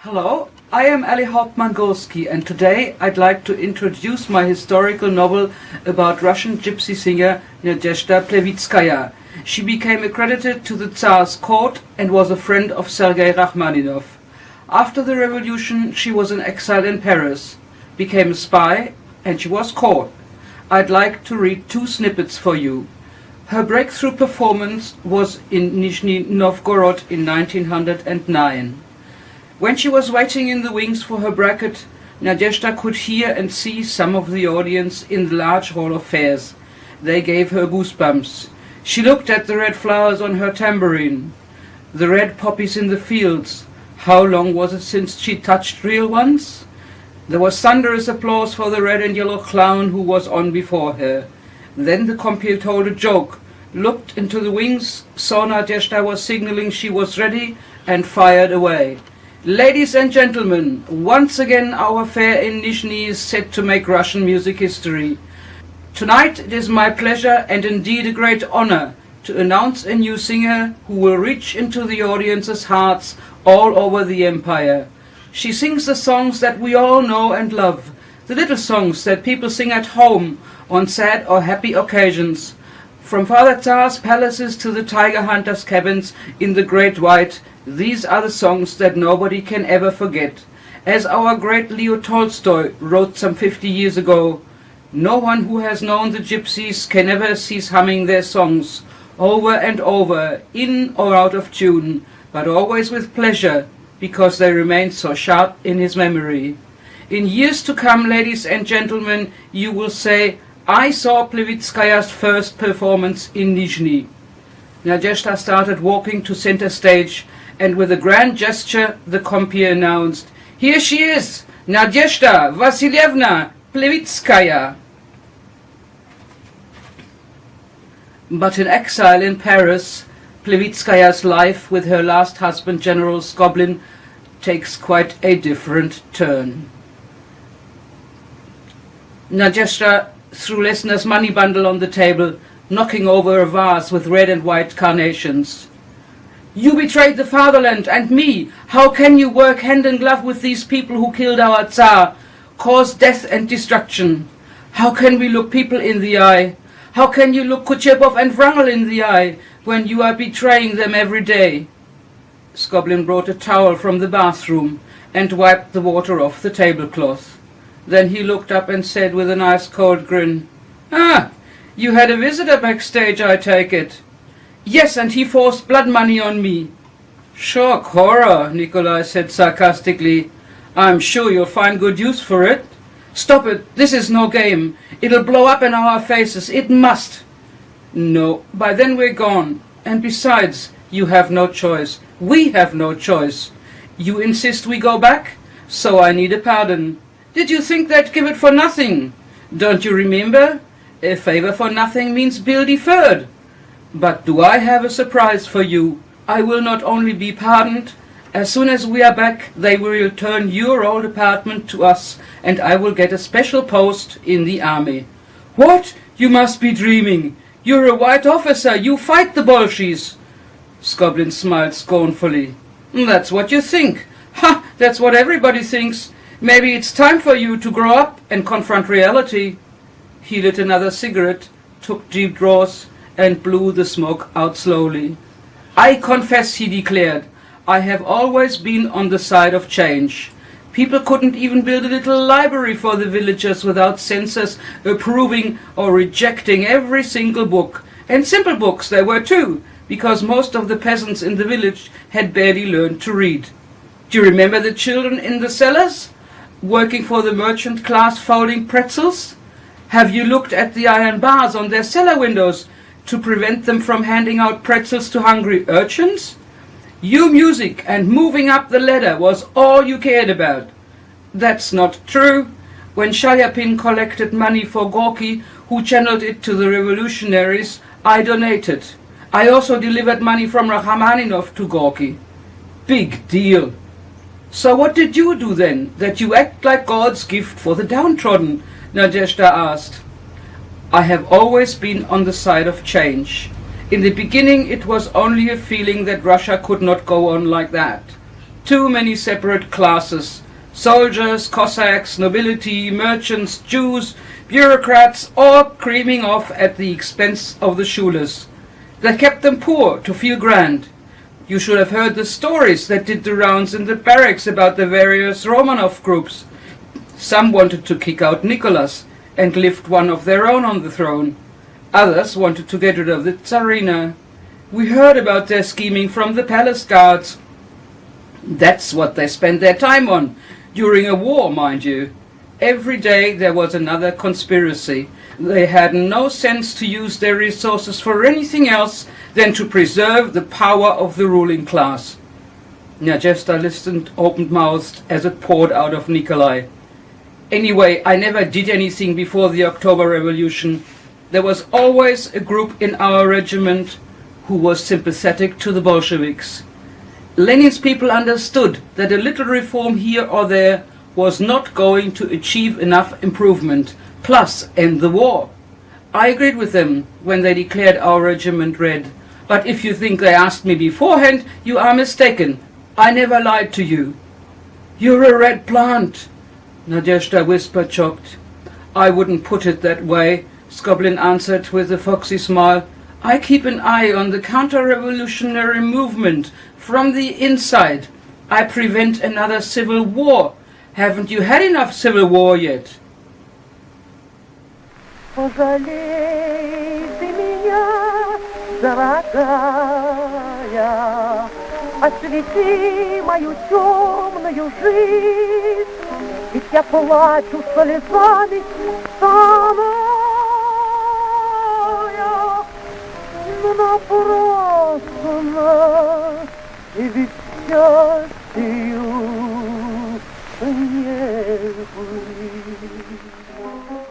Hello, I am Hauptmann-Gurski, and today I'd like to introduce my historical novel about Russian gypsy singer Nadezhda Plevitskaya. She became accredited to the Tsar's court and was a friend of Sergei Rachmaninoff. After the revolution she was in exile in Paris, became a spy, and she was caught. I'd like to read two snippets for you. Her breakthrough performance was in Nizhny Novgorod in 1909. When she was waiting in the wings for her bracket, Nadezhda could hear and see some of the audience in the large hall of fairs. They gave her goosebumps. She looked at the red flowers on her tambourine, the red poppies in the fields. How long was it since she touched real ones? There was thunderous applause for the red and yellow clown who was on before her. Then the compeer told a joke, looked into the wings, saw Nadezhda was signaling she was ready, and fired away. Ladies and gentlemen, once again our fair in Nizhny is set to make Russian music history. Tonight it is my pleasure and indeed a great honor to announce a new singer who will reach into the audience's hearts all over the empire. She sings the songs that we all know and love, the little songs that people sing at home on sad or happy occasions. From Father Tsar's palaces to the tiger hunters' cabins in the Great White, these are the songs that nobody can ever forget. As our great Leo Tolstoy wrote some 50 years ago, no one who has known the gypsies can ever cease humming their songs, over and over, in or out of tune, but always with pleasure, because they remain so sharp in his memory. In years to come, ladies and gentlemen, you will say, I saw Plevitskaya's first performance in Nizhny. Nadezhda started walking to center stage, and with a grand gesture the compeer announced, "Here she is, Nadezhda Vasilyevna Plevitskaya." But in exile in Paris, Plevitskaya's life with her last husband, General Skoblin, takes quite a different turn. Nadezhda threw Lesner's money bundle on the table, knocking over a vase with red and white carnations. "You betrayed the fatherland and me! How can you work hand in glove with these people who killed our Tsar, caused death and destruction? How can we look people in the eye? How can you look Kutchepov and Wrangel in the eye when you are betraying them every day?" Skoblin brought a towel from the bathroom and wiped the water off the tablecloth. Then he looked up and said with a nice cold grin, "Ah, you had a visitor backstage, I take it." "Yes, and he forced blood money on me." "Shock horror," Nikolai said sarcastically. "I'm sure you'll find good use for it." "Stop it, this is no game. It'll blow up in our faces, it must." "No, by then we're gone. And besides, you have no choice. We have no choice. You insist we go back? So I need a pardon. Did you think they'd give it for nothing? Don't you remember? A favor for nothing means bill deferred. But do I have a surprise for you? I will not only be pardoned. As soon as we are back, they will return your old apartment to us, and I will get a special post in the army." "What? You must be dreaming. You're a white officer. You fight the Bolsheviks." Skoblin smiled scornfully. "That's what you think. Ha! That's what everybody thinks. Maybe it's time for you to grow up and confront reality." He lit another cigarette, took deep draws, and blew the smoke out slowly. "I confess," he declared, "I have always been on the side of change. People couldn't even build a little library for the villagers without censors approving or rejecting every single book. And simple books there were too, because most of the peasants in the village had barely learned to read. Do you remember the children in the cellars, working for the merchant class folding pretzels? Have you looked at the iron bars on their cellar windows to prevent them from handing out pretzels to hungry urchins? Your music and moving up the ladder was all you cared about. That's not true. When Shaliapin collected money for Gorky, who channeled it to the revolutionaries, I donated. I also delivered money from Rachmaninoff to Gorky. Big deal. So what did you do then, that you act like God's gift for the downtrodden? Nadezhda asked. I have always been on the side of change. In the beginning it was only a feeling that Russia could not go on like that. Too many separate classes. Soldiers, Cossacks, nobility, merchants, Jews, bureaucrats, all creaming off at the expense of the Schules. They kept them poor to feel grand. You should have heard the stories that did the rounds in the barracks about the various Romanov groups. Some wanted to kick out Nicholas and lift one of their own on the throne. Others wanted to get rid of the Tsarina. We heard about their scheming from the palace guards. That's what they spent their time on, during a war, mind you. Every day there was another conspiracy. They had no sense to use their resources for anything else than to preserve the power of the ruling class. Nadezhda listened open-mouthed as it poured out of Nikolai. Anyway, I never did anything before the October Revolution. There was always a group in our regiment who was sympathetic to the Bolsheviks. Lenin's people understood that a little reform here or there was not going to achieve enough improvement, plus end the war. I agreed with them when they declared our regiment red. But if you think they asked me beforehand, you are mistaken. I never lied to you. You're a red plant, Nadezhda whispered, shocked. I wouldn't put it that way, Skoblin answered with a foxy smile. I keep an eye on the counter-revolutionary movement from the inside. I prevent another civil war. Haven't you had enough civil war yet? Пожалей ты меня, дорогая, освети мою темную жизнь, ведь я плачу слезами самая, но напрасно, и ведь счастью не быть.